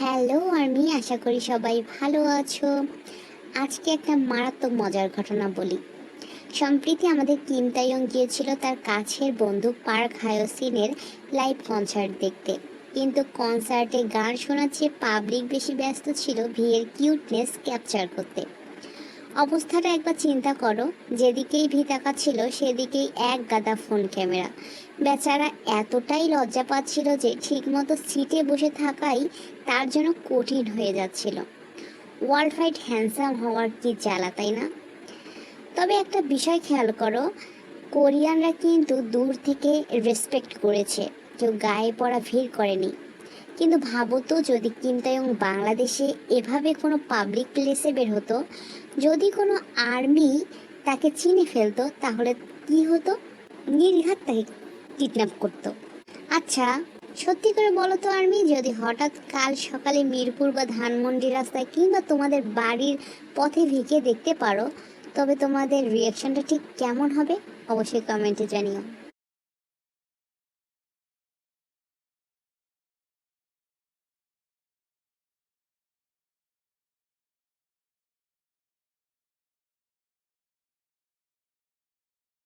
Hello army, আশা করি সবাই ভালো আছো। আজকে একটা মারাত্মক মজার ঘটনা বলি। সম্প্রতি আমাদের কিম তাইয়ং গিয়েছিল তার কাছের বন্ধু পার্ক হায়োসিনের লাইভ কনসার্ট দেখতে, কিন্তু কনসার্টে গান শোনার চেয়ে পাবলিক বেশি ব্যস্ত ছিল ভিড়ের কিউটনেস ক্যাপচার করতে। অবস্থাটা একবার চিন্তা করো, যেদিকেই ভি তাকাচ্ছিল সেদিকেই এক গাদা ফোন ক্যামেরা। বেচারা এতটাই লজ্জা পাচ্ছিল যে ঠিকমতো সিটে বসে থাকাই তার জন্য কঠিন হয়ে যাচ্ছিল। ওয়ার্ল্ড ফাইড হ্যান্ডসাম হওয়ার কি জ্বালা, তাই না? তবে একটা বিষয় খেয়াল করো, কোরিয়ানরা কিন্তু দূর থেকে রেসপেক্ট করেছে, কেউ গায়ে পড়া ভিড় করেনি। কিন্তু ভাবো তো, যদি কিম তাইয়ং বাংলাদেশে এভাবে কোনো পাবলিক প্লেসে বের হতো, যদি কোনো আর্মি তাকে চিনে ফেলতো, তাহলে কি হতো? নির্ঘাত তাকে কিডন্যাপ করতো। আচ্ছা, সত্যি করে বলো তো আর্মি, যদি হঠাৎ কাল সকালে মিরপুর বা ধানমন্ডি রাস্তায় কিংবা তোমাদের বাড়ির পথে ভিকে দেখতে পারো, তবে তোমাদের রিয়াকশনটা ঠিক কেমন হবে? অবশ্যই কমেন্টে জানিও।